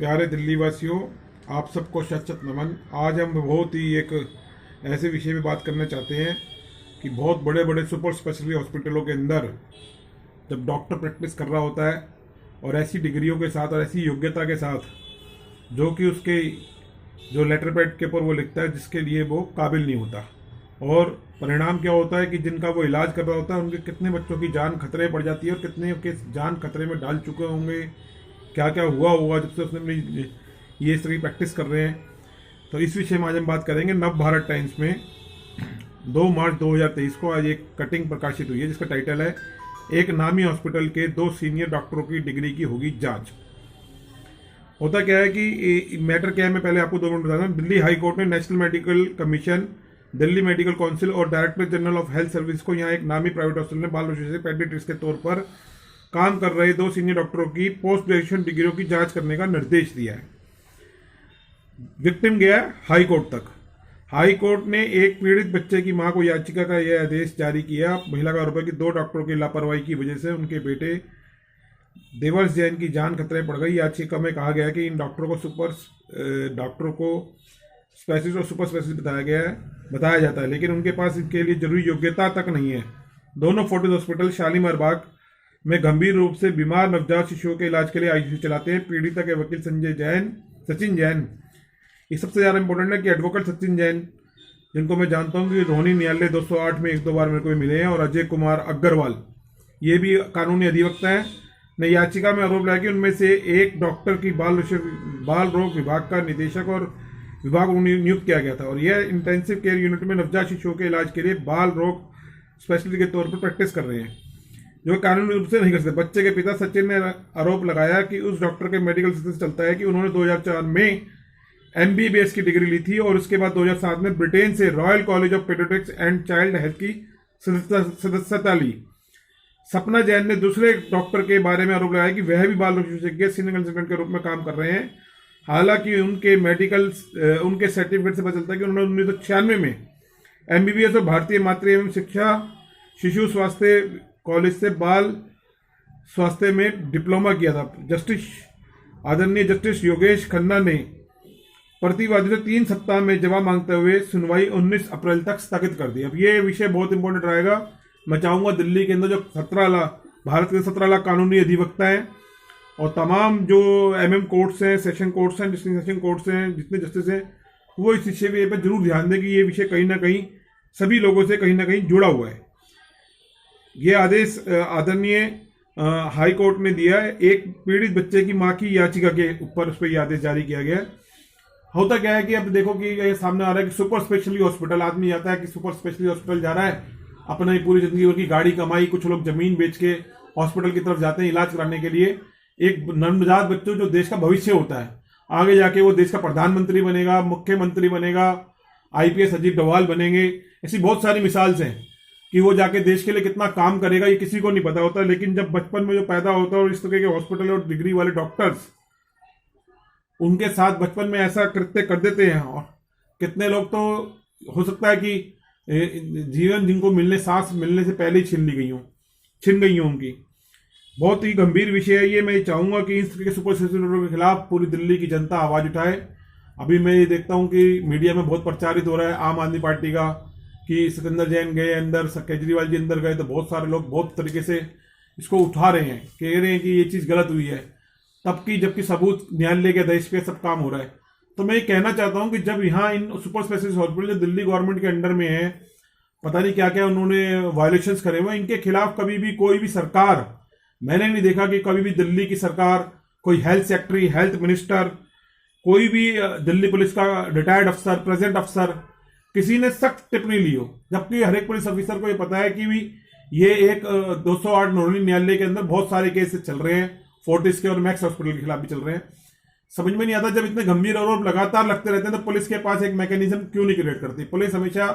प्यारे दिल्ली वासियों, आप सबको शत शत नमन। आज हम बहुत ही एक ऐसे विषय पे बात करना चाहते हैं कि बहुत बड़े बड़े सुपर स्पेशलिटी हॉस्पिटलों के अंदर जब डॉक्टर प्रैक्टिस कर रहा होता है और ऐसी डिग्रियों के साथ और ऐसी योग्यता के साथ जो कि उसके जो लेटर पैड के ऊपर वो लिखता है जिसके लिए वो काबिल नहीं होता, और परिणाम क्या होता है कि जिनका वो इलाज कर रहा होता है उनके कितने बच्चों की जान खतरे पड़ जाती है और कितने के जान खतरे में डाल चुके होंगे, क्या क्या हुआ होगा जब से उसने अपनी ये इस तरह की प्रैक्टिस कर रहे हैं। तो इस विषय में आज हम बात करेंगे। नव भारत टाइम्स में 2 मार्च 2023 को आज एक कटिंग प्रकाशित हुई है जिसका टाइटल है एक नामी हॉस्पिटल के 2 सीनियर डॉक्टरों की डिग्री की होगी जांच। होता क्या है कि मैटर क्या है, मैं पहले आपको 2 मिनट बता दूं। दिल्ली हाई कोर्ट ने National Medical Commission, Delhi Medical Council और Director General of Health Service को यहाँ एक नामी प्राइवेट हॉस्पिटल में बाल बच्चों से पेडियाट्रिक्स के तौर पर काम कर रहे 2 सीनियर डॉक्टरों की पोस्ट ग्रेजुएशन डिग्रियों की जांच करने का निर्देश दिया है। विक्टिम गया हाई कोर्ट तक। हाई कोर्ट ने एक पीड़ित बच्चे की मां को याचिका का यह आदेश जारी किया। महिला का आरोप है कि 2 डॉक्टरों की लापरवाही की वजह से उनके बेटे देवर्ष जैन की जान खतरे पड़ गई। याचिका में कहा गया है कि इन डॉक्टरों को स्पेशलिस्ट और सुपर स्पेशलिस्ट बताया जाता है, लेकिन उनके पास इसके लिए जरूरी योग्यता तक नहीं है। दोनों फोर्टिस हॉस्पिटल शालीमार बाग में गंभीर रूप से बीमार नवजात शिशुओं के इलाज के लिए आईसीयू चलाते हैं। पीड़िता के वकील सचिन जैन, ये सबसे ज्यादा इंपॉर्टेंट है कि एडवोकेट सचिन जैन, जिनको मैं जानता हूँ कि रोहिणी न्यायालय 208 में 1-2 बार मेरे को मिले हैं, और अजय कुमार अग्रवाल, ये भी कानूनी अधिवक्ता है, ने याचिका में आरोप लगाया कि उनमें से एक डॉक्टर की बाल रोग विभाग का निदेशक और विभाग नियुक्त किया गया था, और यह इंटेंसिव केयर यूनिट में नवजात शिशुओं के इलाज के लिए बाल रोग स्पेशलिस्ट के तौर पर प्रैक्टिस कर रहे हैं, जो कानूनी रूप से नहीं कर सकते। बच्चे के पिता सचिन ने आरोप लगाया कि उस डॉक्टर के मेडिकल सक्सेस चलता है कि उन्होंने 2004 में MBBS की डिग्री ली थी और उसके बाद 2007 में ब्रिटेन से royal college of paediatrics and child health की सदस्यता ली। सपना जैन ने दूसरे डॉक्टर के बारे में आरोप लगाया कि वह भी बाल रोग विशेषज्ञ सीनियर कंसल्टेंट के रूप में काम कर रहे हैं। हालांकि उनके सर्टिफिकेट से पता चलता है कि उन्होंने 1996 में MBBS और भारतीय मातृ एवं शिक्षा शिशु स्वास्थ्य कॉलेज से बाल स्वास्थ्य में डिप्लोमा किया था। आदरणीय जस्टिस योगेश खन्ना ने प्रतिवादी से 3 सप्ताह में जवाब मांगते हुए सुनवाई 19 अप्रैल तक स्थगित कर दी। अब ये विषय बहुत इंपॉर्टेंट रहेगा। मैं चाहूंगा दिल्ली के अंदर जो 17 लाख भारत के 17 लाख कानूनी अधिवक्ता हैं और तमाम जो MM कोर्ट्स हैं, सेशन कोर्ट्स हैं, डिस्ट्रिक्ट सेशन कोर्ट्स हैं, जितने जस्टिस हैं, वो इस विषय पर जरूर ध्यान दें कि ये विषय कहीं ना कहीं सभी लोगों से कहीं ना कहीं जुड़ा हुआ है। ये आदेश आदरणीय हाई कोर्ट ने दिया है। एक पीड़ित बच्चे की मां की याचिका के ऊपर उस पर यह आदेश जारी किया गया। होता क्या है कि अब देखो कि ये सामने आ रहा है कि सुपर स्पेशलिटी हॉस्पिटल, आदमी जाता है कि सुपर स्पेशलिटी हॉस्पिटल जा रहा है, अपनी पूरी जिंदगी भर की गाड़ी कमाई, कुछ लोग जमीन बेच के हॉस्पिटल की तरफ जाते हैं इलाज कराने के लिए। एक नवजात बच्चों जो देश का भविष्य होता है, आगे जाके वो देश का प्रधानमंत्री बनेगा, मुख्यमंत्री बनेगा, IPS अजीत डोभाल बनेंगे। ऐसी बहुत सारी मिसाल हैं कि वो जाके देश के लिए कितना काम करेगा ये किसी को नहीं पता होता। लेकिन जब बचपन में जो पैदा होता है और इस तरह के हॉस्पिटल और डिग्री वाले डॉक्टर्स उनके साथ बचपन में ऐसा कृत्य कर देते हैं, और कितने लोग तो हो सकता है कि जीवन जिनको सांस मिलने से पहले ही छिन गई हो उनकी। बहुत ही गंभीर विषय है ये। मैं चाहूंगा कि इस तरह के सुपर स्पेशलिस्टों के खिलाफ पूरी दिल्ली की जनता आवाज उठाए। अभी मैं ये देखता हूँ कि मीडिया में बहुत प्रचारित हो रहा है आम आदमी पार्टी का कि सिकंदर जैन गए अंदर, केजरीवाल जी अंदर गए, तो बहुत सारे लोग बहुत तरीके से इसको उठा रहे हैं, कह रहे हैं कि ये चीज़ गलत हुई है, जबकि सबूत न्यायालय के आदेश पे सब काम हो रहा है। तो मैं ये कहना चाहता हूं कि जब यहाँ इन सुपर स्पेशलिस्ट हॉस्पिटल जो दिल्ली गवर्नमेंट के अंडर में है, पता नहीं क्या क्या उन्होंने वायलेशंस करे हुए, इनके खिलाफ कभी भी कोई भी सरकार, मैंने नहीं देखा कि कभी भी दिल्ली की सरकार, कोई हेल्थ सेक्रेटरी, हेल्थ मिनिस्टर, कोई भी दिल्ली पुलिस का रिटायर्ड अफसर, प्रेजेंट अफसर, किसी ने सख्त टिप्पणी ली हो। जबकि हर एक पुलिस ऑफिसर को ये पता है कि भी ये एक 208 नोनी न्यायालय के अंदर बहुत सारे केस चल रहे हैं, फोर्टिस के और मैक्स हॉस्पिटल के खिलाफ भी चल रहे हैं। समझ में नहीं आता, जब इतने गंभीर आरोप लगातार लगते रहते हैं तो पुलिस के पास एक मैकेनिज्म क्यों नहीं क्रिएट करती। पुलिस हमेशा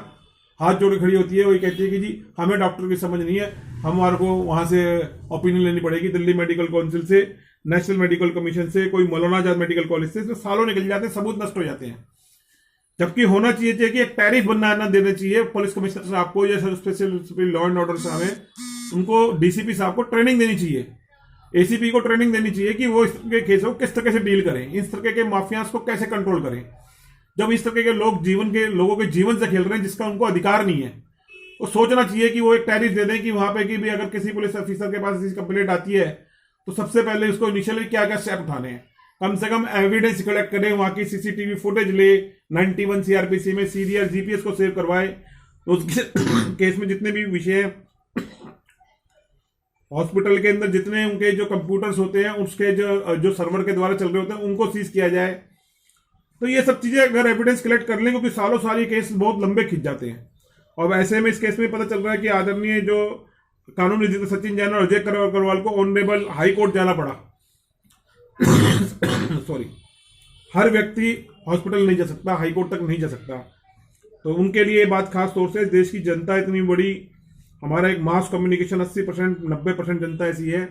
हाथ जोड़ खड़ी होती है, वही कहती है कि जी हमें डॉक्टर की समझ नहीं है, हमारे को वहां से ओपिनियन लेनी पड़ेगी, दिल्ली मेडिकल काउंसिल से, नेशनल मेडिकल कमीशन से, कोई मौलाना आजाद मेडिकल कॉलेज से। तो सालों निकल जाते हैं, सबूत नष्ट हो जाते हैं। जबकि होना चाहिए कि एक टैरिफ बनना देना चाहिए पुलिस कमिश्नर साहब को, या स्पेशल लॉ एंड ऑर्डर साहब हैं, उनको DCP साहब को ट्रेनिंग देनी चाहिए एसीपी को ट्रेनिंग देनी चाहिए कि वो इस तरह के केस को किस तरह से डील करें, इस तरह के माफियाज को कैसे कंट्रोल करें। जब इस तरह के लोगों के जीवन से खेल रहे हैं जिसका उनको अधिकार नहीं है, तो सोचना चाहिए कि वो एक टैरिफ दे दें कि वहां पे कि भी अगर किसी पुलिस ऑफिसर के पास ऐसी कंप्लेंट आती है तो सबसे पहले उसको इनिशियली क्या क्या स्टेप उठाने हैं, कम से कम एविडेंस कलेक्ट करें, वहां की सीसीटीवी फुटेज ले, 91 सीआरपीसी में सीडीआर जीपीएस को सेव करवाए। तो उसके केस में जितने भी विषय हैं, हॉस्पिटल के अंदर जितने उनके जो कंप्यूटर्स होते हैं उसके जो सर्वर के द्वारा चल रहे होते हैं उनको सीज किया जाए। तो ये सब चीजें अगर एविडेंस कलेक्ट कर लें, क्योंकि सालों साल ये केस बहुत लंबे खिंच जाते हैं। और ऐसे में इस केस में पता चल रहा है कि आदरणीय जो कानूनी निदेशक सचिन जैन और अजय अग्रवाल को ऑनरेबल हाई कोर्ट जाना पड़ा। सॉरी, हर व्यक्ति हॉस्पिटल नहीं जा सकता, हाई कोर्ट तक नहीं जा सकता। तो उनके लिए ये बात खास तौर से, देश की जनता इतनी बड़ी, हमारा एक मास कम्युनिकेशन 80% 90% जनता ऐसी है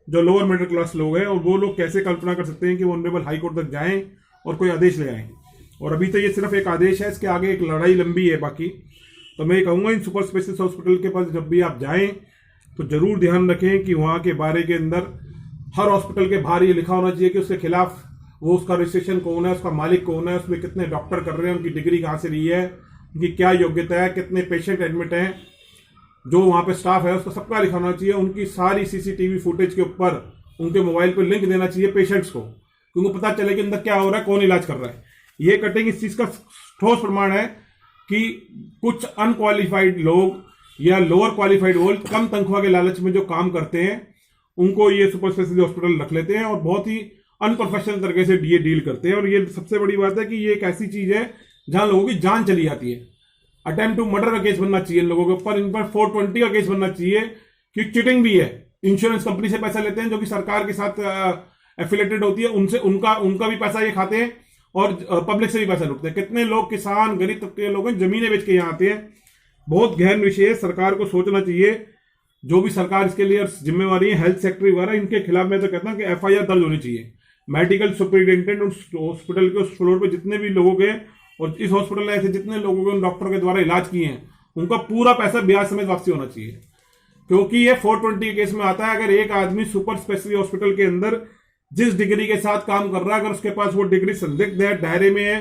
जो लोअर मिडिल क्लास लोग हैं, और वो लोग कैसे कल्पना कर सकते हैं कि वो ऑनरेबल हाई कोर्ट तक जाएं और कोई आदेश ले आएं। और अभी तो ये सिर्फ एक आदेश है, इसके आगे एक लड़ाई लंबी है बाकी। तो मैं कहूँगा इन सुपर स्पेशलिस्ट हॉस्पिटल के पास जब भी आप जाएं तो जरूर ध्यान रखें कि वहाँ के बारे के अंदर हर हॉस्पिटल के बाहर ये लिखा होना चाहिए कि उसके खिलाफ वो उसका रजिस्ट्रेशन कौन है, उसका मालिक कौन है, उसमें कितने डॉक्टर कर रहे हैं, उनकी डिग्री कहाँ से रही है, उनकी क्या योग्यता है, कितने पेशेंट एडमिट हैं, जो वहाँ पे स्टाफ है उसका सबका लिखा होना चाहिए। उनकी सारी सीसीटीवी फुटेज के ऊपर उनके मोबाइल पे लिंक देना चाहिए पेशेंट्स को, क्योंकि पता चले कि अंदर क्या हो रहा है, कौन इलाज कर रहा है। ये कटिंग इस चीज का ठोस प्रमाण है कि कुछ अनक्वालिफाइड लोग या लोअर क्वालिफाइड लोग कम तनख्वाह के लालच में जो काम करते हैं उनको ये सुपर स्पेशलिटी हॉस्पिटल रख लेते हैं और बहुत ही अनप्रोफेशनल तरीके से ये डील करते हैं। और ये सबसे बड़ी बात है कि ये एक ऐसी चीज है जहां लोगों की जान चली जाती है। अटेम्प्ट टू मर्डर का केस बनना चाहिए इन लोगों के ऊपर, इन पर 420 का केस बनना चाहिए, क्योंकि चीटिंग भी है। इंश्योरेंस कंपनी से पैसा लेते हैं जो कि सरकार के साथ एफिलेटेड होती है, उनसे उनका भी पैसा ये खाते हैं और पब्लिक से भी पैसा लूटते हैं। कितने लोग किसान गरीब तबके के लोग जमीनें बेच के यहाँ आते हैं। बहुत गहन विषय है, सरकार को सोचना चाहिए। जो भी सरकार इसके लिए जिम्मेवारी है, हेल्थ सेक्टर वगैरह, इनके खिलाफ मैं तो कहता हूँ कि एफआईआर दर्ज होनी चाहिए। मेडिकल सुपरिटेंडेंट उस हॉस्पिटल के उस फ्लोर पे जितने भी लोगों के, और इस हॉस्पिटल में ऐसे जितने लोगों के उन डॉक्टर के द्वारा इलाज किए हैं, उनका पूरा पैसा ब्याज समेत वापसी होना चाहिए। क्योंकि ये 420 के केस में आता है। अगर एक आदमी सुपर स्पेशलिटी हॉस्पिटल के अंदर जिस डिग्री के साथ काम कर रहा है, अगर उसके पास वो डिग्री संदिग्ध है, दायरे में है,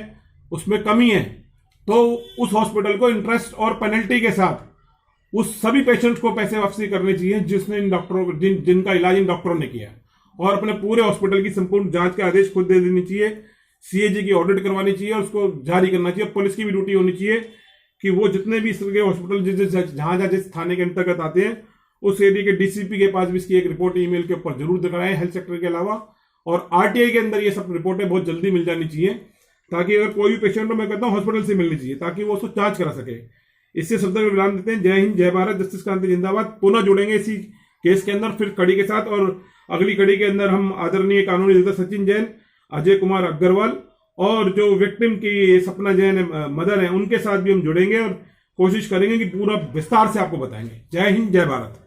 उसमें कमी है, तो उस हॉस्पिटल को इंटरेस्ट और पेनल्टी के साथ उस सभी पेशेंट्स को पैसे वापसी करने चाहिए जिसने इन डॉक्टरों जिनका इलाज इन डॉक्टरों ने किया। और अपने पूरे हॉस्पिटल की संपूर्ण जांच के आदेश खुद दे देनी चाहिए, सीएजी की ऑडिट करवानी चाहिए और उसको जारी करना चाहिए। पुलिस की भी ड्यूटी होनी चाहिए कि वो जितने भी इस तरह के हॉस्पिटल जहां जिस थाने के अंतर्गत आते हैं, उस एरिया के डीसीपी के पास भी इसकी एक रिपोर्ट ईमेल के ऊपर जरूर दिखाएं, हेल्थ सेक्टर के अलावा। और आरटीआई के अंदर ये सब रिपोर्टें बहुत जल्दी मिल जानी चाहिए, ताकि अगर कोई भी पेशेंट हो, मैं कहता हूँ हॉस्पिटल से मिलनी चाहिए, ताकि वो उसको जांच करा सके। इससे शब्द में विराम देते हैं। जय हिंद, जय भारत, जस्टिस क्रांति जिंदाबाद। पुनः जुड़ेंगे इसी केस के अंदर फिर कड़ी के साथ, और अगली कड़ी के अंदर हम आदरणीय कानूनी निदेशक सचिन जैन, अजय कुमार अग्रवाल और जो विक्टिम की सपना जैन मदर है, उनके साथ भी हम जुड़ेंगे और कोशिश करेंगे कि पूरा विस्तार से आपको बताएंगे। जय हिंद, जय भारत।